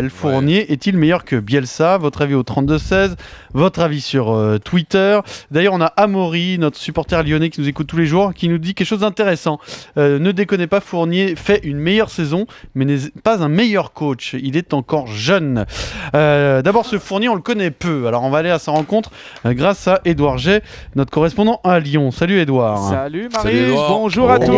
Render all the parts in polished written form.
Fournier est-il meilleur que Bielsa? Votre avis au 32-16, votre avis sur Twitter. D'ailleurs, on a Amaury, notre supporter lyonnais qui nous écoute tous les jours, qui nous dit quelque chose d'intéressant. Ne déconnez pas, Fournier fait une meilleure saison, mais n'est pas un meilleur coach. Il est encore jeune. D'abord, ce Fournier, on le connaît peu. Alors, on va aller à sa rencontre grâce à Édouard Jay, notre correspondant à Lyon. Salut Édouard. Salut Marius, bonjour à tous.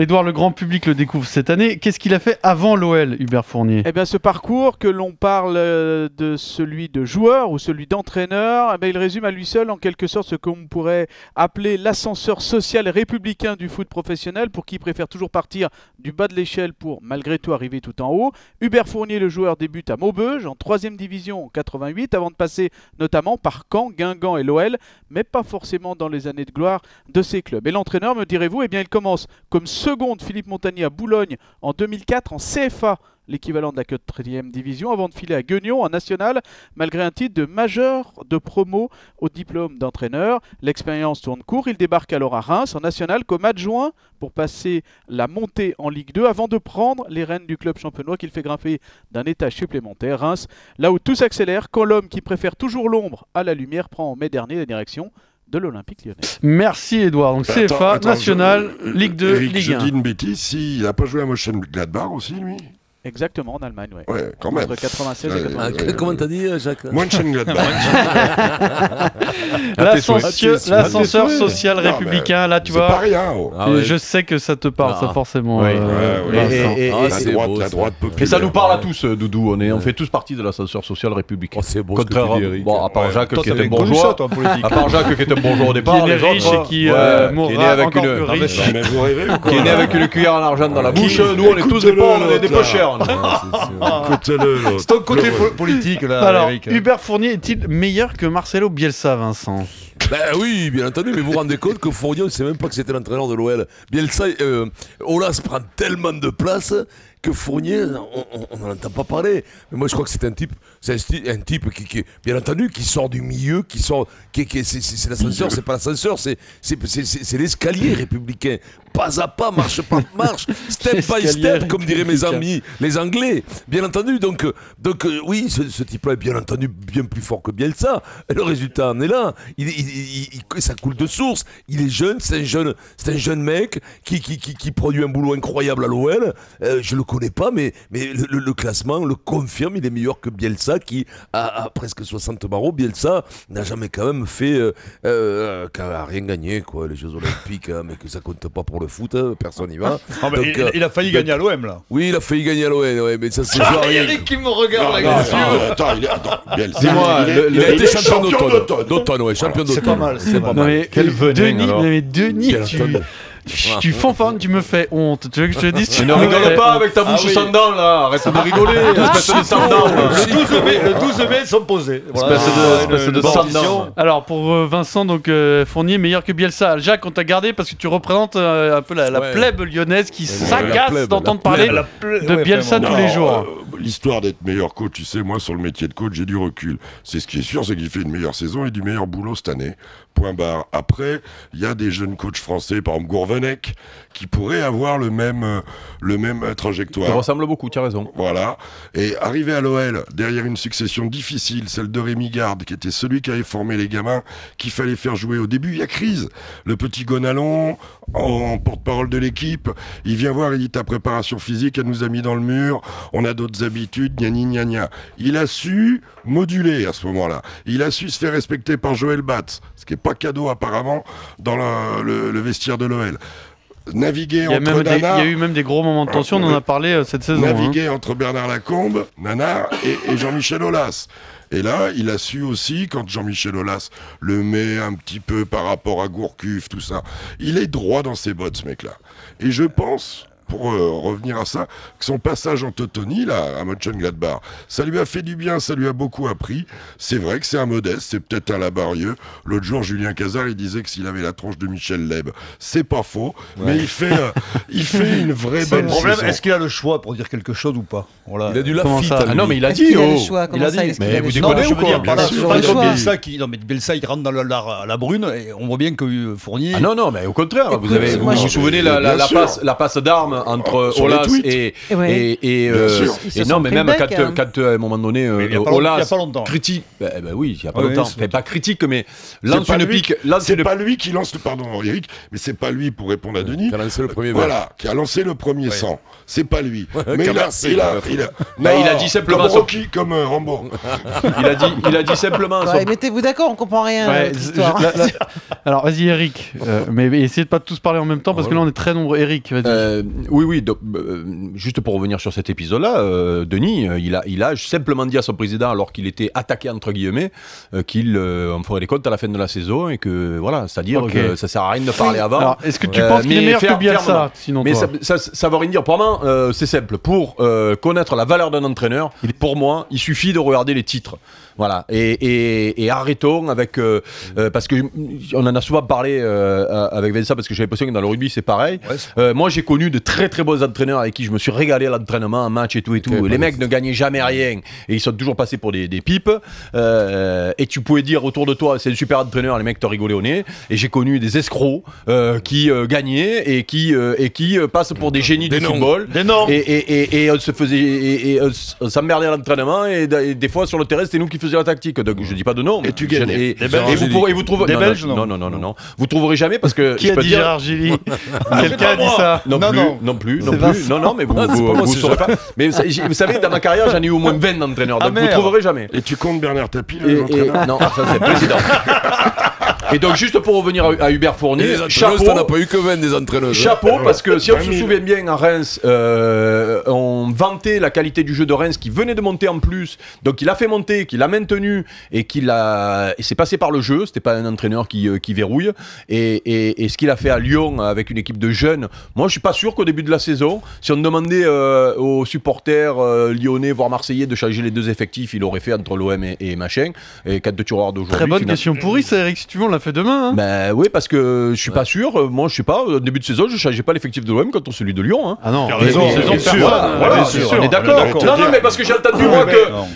Édouard, le grand public le découvre cette année. Qu'est-ce qu'il a fait avant l'OL, Hubert Fournier? Eh bien, ce parcours, que l'on parle de celui de joueur ou celui d'entraîneur, eh bien, il résume à lui seul en quelque sorte ce qu'on pourrait appeler l'ascenseur social et républicain du foot professionnel, pour qui préfère toujours partir du bas de l'échelle pour malgré tout arriver tout en haut. Hubert Fournier, le joueur, débute à Maubeuge en 3e division en 88 avant de passer notamment par Caen, Guingamp et l'OL, mais pas forcément dans les années de gloire de ces clubs. Et l'entraîneur, me direz-vous, eh bien, il commence comme second de Philippe Montagny à Boulogne en 2004 en CFA, l'équivalent de la 4e division, avant de filer à Guignon en national, malgré un titre de majeur de promo au diplôme d'entraîneur. L'expérience tourne court, il débarque alors à Reims en national comme adjoint pour passer la montée en Ligue 2 avant de prendre les rênes du club champenois qu'il fait grimper d'un étage supplémentaire. Reims, là où tout s'accélère, quand l'homme qui préfère toujours l'ombre à la lumière prend en mai dernier la direction de l'Olympique Lyonnais. Merci Édouard. Donc CFA, national, Ligue 2, Eric, Ligue 1. Je dis une bêtise, il n'a pas joué à Mönchengladbach aussi, lui? Exactement, en Allemagne, ouais. Ouais, quand même. Entre 96 et 98. Comment t'as dit, Jacques? Mönchengladbach. L'ascenseur social républicain, là, tu vois. C'est pas rien. Oh. Je sais que ça te parle, ça, forcément. La droite populaire. Et ça nous parle à tous, Doudou. On fait tous partie de l'ascenseur social républicain. C'est beau. Bon, à part Jacques qui est un bon joueur. À part Jacques qui est un bon joueur au départ. Qui est riche et qui mourra encore plus riche. Qui est né avec une cuillère en argent dans la bouche. Nous, on est tous des pauvres, on est des peu chers. C'est ton côté politique là. Alors, Eric. Hubert Fournier est-il meilleur que Marcelo Bielsa, Vincent? Ben oui, bien entendu, mais vous vous rendez compte que Fournier, on ne sait même pas que c'était l'entraîneur de l'OL. Bielsa, Aulas prend tellement de place que Fournier, on n'en entend pas parler. Mais moi, je crois que c'est un type qui, bien entendu, qui sort du milieu, c'est l'ascenseur, c'est pas l'ascenseur, c'est l'escalier républicain. Pas à pas, marche par marche, step by step, comme diraient mes amis, les Anglais. Bien entendu, donc oui, ce type-là est bien entendu bien plus fort que Bielsa. Et le résultat en est là. Ça coule de source. Il est jeune, c'est un jeune mec qui produit un boulot incroyable à l'OL. Je le connais pas, mais le classement le confirme. Il est meilleur que Bielsa, qui a presque 60 barreaux. Bielsa n'a jamais quand même fait, n'a rien gagné, quoi, les Jeux Olympiques, hein, mais que ça compte pas pour le foot, hein, personne n'y va. Donc, il a failli gagner à l'OM là. Oui, il a failli gagner à l'OM, ouais, mais ça c'est genre rien. Eric qui me regarde Il a été champion d'automne, ouais, champion d'automne. C'est pas mal, c'est pas Non, mal. mais Quel venin, alors. Denis, tu fanfares, tu me fais honte. Tu veux que je te dise? Tu ne rigoles pas avec ta bouche sans dents là. Arrête de rigoler. Espèce de sans dents. Le 12 mai sont posés. Espèce de sans dents. Alors pour Vincent, donc Fournier meilleur que Bielsa. Jacques, on t'a gardé parce que tu représentes un peu la plèbe lyonnaise qui s'agace d'entendre parler de Bielsa tous les jours. L'histoire d'être meilleur coach, tu sais, moi sur le métier de coach, j'ai du recul. C'est ce qui est sûr, c'est qu'il fait une meilleure saison et du meilleur boulot cette année. Point barre. Après, il y a des jeunes coachs français, par exemple Gourvenec, qui pourraient avoir le même trajectoire. Tu ressembles beaucoup, tu as raison. Voilà. Et arrivé à l'OL, derrière une succession difficile, celle de Rémi Garde, qui était celui qui avait formé les gamins, qu'il fallait faire jouer au début, il y a crise. Le petit Gonalon, en porte-parole de l'équipe, il vient voir, il dit ta préparation physique, elle nous a mis dans le mur, on a d'autres habitudes, gna gna gna. Il a su moduler à ce moment-là. Il a su se faire respecter par Joël Batz, ce qui n'est pas cadeau apparemment dans le vestiaire de l'OL. Naviguer entre il y a eu même des gros moments de tension, on en a parlé cette saison. Naviguer entre Bernard Lacombe, Nana et Jean-Michel Aulas. Et là, il a su aussi, quand Jean-Michel Aulas le met un petit peu par rapport à Gourcuff, tout ça, il est droit dans ses bottes, ce mec-là. Et je pense, pour revenir à ça, que son passage en Teutonie, là, à Mönchengladbach, ça lui a fait du bien, ça lui a beaucoup appris. C'est vrai que c'est un modeste, c'est peut-être un laborieux. L'autre jour, Julien Cazard, il disait que s'il avait la tronche de Michel Leb. C'est pas faux, mais il fait une vraie bonne problème, saison. est-ce qu'il a le choix pour dire quelque chose ou pas? Voilà. Il a du Lafitte. Ah non, mais il a Est-ce dit. qu'il a le choix? Il a dit. Mais vous Non, déconnez je ou veux quoi? dire, Bien pas sûr. comme Bielsa Bielsa, il rentre dans la brune et on voit bien que Fournier. Ah non, mais au contraire, vous Écoute, vous moi, vous je- souvenez Bien la sûr. passe d'armes entre sur les Olas tweets. et Bien sûr. Ils se et sont non, mais pris le même bec, hein. quand à un moment donné, il y a Olas pas longtemps. critique. Oui, il y a pas Oui, longtemps. c'est Enfin, pas critique, mais C'est lance pas une lui pique. C'est pas lui qui lance le pardon Eric, mais c'est pas lui pour répondre à Denis. Qui a lancé le premier Voilà, qui a lancé le premier sang. C'est pas lui. Mais Qui a il a, versé, il a, peut-être. il a, Bah, il a non, dit simplement comme son- Rocky, comme Rambo. il a dit simplement. Ouais, mettez-vous d'accord, on comprend rien à Ouais, votre histoire. Alors vas-y Eric, mais essayez de pas tous parler en même temps parce que là on est très nombreux. Eric, vas-y. Oui, donc, juste pour revenir sur cet épisode-là, Denis, il a simplement dit à son président, alors qu'il était attaqué entre guillemets, qu'il en ferait les comptes à la fin de la saison et que voilà, c'est-à-dire Ok. que ça sert à rien de parler avant. Alors est-ce que tu penses qu'il est mais meilleur que fermement. Bielsa sinon Mais toi ça veut rien dire. Pour moi, c'est simple. Pour connaître la valeur d'un entraîneur, pour moi, il suffit de regarder les titres. Voilà. Et arrêtons avec parce que on en a souvent parlé avec Vincent parce que j'avais l'impression que dans le rugby c'est pareil. Moi, j'ai connu de très très bons entraîneurs avec qui je me suis régalé à l'entraînement, en match et tout. Les mecs ne gagnaient jamais rien et ils sont toujours passés pour des pipes. Et tu pouvais dire autour de toi, c'est un super entraîneur, les mecs t'ont rigolé au nez. Et j'ai connu des escrocs qui gagnaient et qui passent pour des génies du football. Des noms. Et on se faisait, et on s'emmerdait à l'entraînement et des fois sur le terrain c'était nous qui faisions la tactique. Donc je dis pas de nom. Et tu gagnais. Et Belges. vous trouverez Des non, Belges, non, vous trouverez jamais parce que Qui je a peux dit dire- Gérard Gilly Quelqu'un a dit ça non, Non, plus, non. non plus, C'est non plus, Vincent. non, mais vous saurez pas. Mais vous savez, dans ma carrière, j'en ai eu au moins 20 d'entraîneurs, donc vous merde. trouverez jamais. Et tu comptes Bernard Tapie, Et, le entraîneur non, ça c'est le président. Et donc juste pour revenir à Hubert Et Fournier, les entraîneuses, t'en as chapeau. pas eu que 20 des entraîneuses. Chapeau, parce que si on se 20 000. souvient bien à Reims, on vantait la qualité du jeu de Reims qui venait de monter en plus, donc il a fait monter, qu'il a maintenu et et c'est passé par le jeu, c'était pas un entraîneur qui verrouille. Et ce qu'il a fait à Lyon avec une équipe de jeunes, moi je suis pas sûr qu'au début de la saison, si on demandait aux supporters lyonnais voire marseillais de changer les deux effectifs, il aurait fait entre l'OM et machin, et 4 de tireurs d'aujourd'hui. Très bonne finalement. question pourrie ça Eric, si tu veux on l'a fait demain. Hein. Ben oui, parce que je suis pas sûr. Moi, je sais pas. Au début de saison, je changeais pas l'effectif de l'OM contre celui de Lyon. Hein. Ah non, T'as raison, saison, bien sûr. personne. Voilà, bien sûr, on est d'accord. d'accord. Non, mais parce que j'ai entendu moi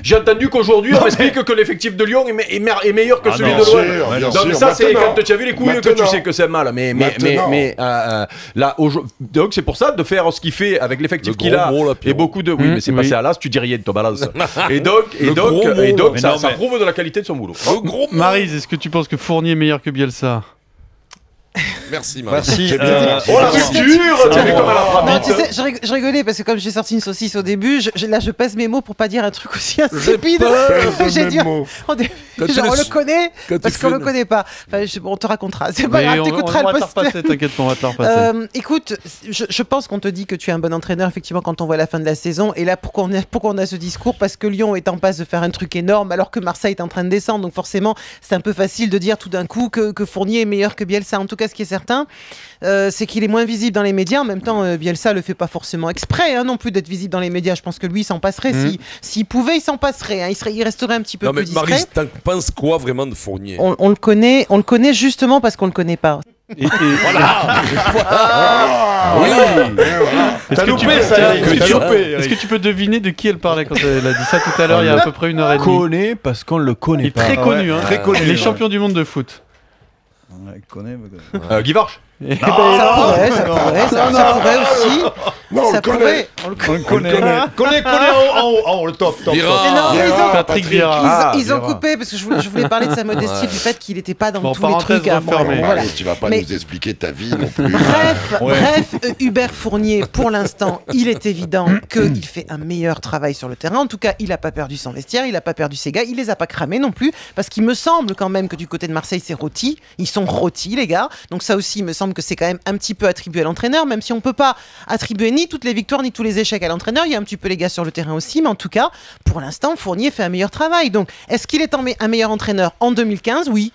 j'ai entendu qu'aujourd'hui on m'explique que l'effectif de Lyon est meilleur que Ah celui non, de bien l'OM. sûr, bien Donc sûr. ça, c'est Maintenant. quand tu as vu les couilles que tu Maintenant. sais que c'est mal. Mais là, donc c'est pour ça de faire ce qu'il fait avec l'effectif Le qu'il gros a mot, là, et Pierrot. beaucoup de. Oui, mais c'est oui. passé à l'as, tu dis rien de ton balance. Et gros mot, mais ça non, mais- prouve de la qualité de son boulot. Le gros mot. Maryse, est-ce que tu penses que Fournier est meilleur que Bielsa Merci, Marie. Merci. C'est bien. Oh la rupture, tu sais comme à la Non, Pramite. tu sais, je rigolais parce que comme j'ai sorti une saucisse au début, là je pèse mes mots pour pas dire un truc aussi insipide. J'ai dit, on dit- Quand tu genre, on laisses- le connaît quand tu parce qu'on fais le une- connaît pas. Enfin, on te racontera. C'est pas Mais grave, on t'écouteras va le te la post. repasser, t'inquiète pas, on va te la repasser. Écoute, je pense qu'on te dit que tu es un bon entraîneur effectivement quand on voit la fin de la saison. Et là, pourquoi on a ce discours? Parce que Lyon est en passe de faire un truc énorme alors que Marseille est en train de descendre. Donc forcément, c'est un peu facile de dire tout d'un coup que Fournier est meilleur que Bielsa. En tout cas, ce qui est certain, c'est qu'il est moins visible dans les médias. En même temps, Bielsa le fait pas forcément exprès non plus d'être visible dans les médias. Je pense que lui, il s'en passerait. S'il pouvait, il s'en passerait. Hein. Il resterait un petit peu Non, mais plus discret. Marie, t'en penses quoi vraiment de Fournier? On le connaît justement parce qu'on le connaît pas. Oui. Est-ce que tu peux- ça, Eric, est-ce que t'as tu- loupé, est-ce que Eric. tu peux deviner de qui elle parlait quand elle a dit ça tout à l'heure, il y a à peu près 1h30? Connaît parce qu'on le Il connaît est pas. très connu, hein. très connu, Les ouais. champions du monde de foot. Ouais, connais, mais- Guy Varche. Ça pourrait aussi. Non, on Ça le connaît. pourrait. On le connaît. Connais en haut, le top. Vira. Mais non, mais ils ont- Patrick Vieira. Ils ont coupé parce que je voulais parler de sa modestie, du fait qu'il n'était pas dans Bon, tous les parenthèse trucs. refermée. Voilà. Allez, tu vas pas Mais- nous expliquer ta vie non plus. Bref, Hubert Fournier, pour l'instant, il est évident qu'il fait un meilleur travail sur le terrain. En tout cas, il n'a pas perdu son vestiaire, il n'a pas perdu ses gars, il les a pas cramés non plus, parce qu'il me semble quand même que du côté de Marseille, c'est rôti. Ils sont rôtis, les gars. Donc ça aussi, il me semble que c'est quand même un petit peu attribué à l'entraîneur, même si on peut pas attribuer ni toutes les victoires ni tous les échecs à l'entraîneur. Il y a un petit peu les gars sur le terrain aussi, mais en tout cas, pour l'instant, Fournier fait un meilleur travail. Donc, est-ce qu'il est un meilleur entraîneur en 2015? Oui.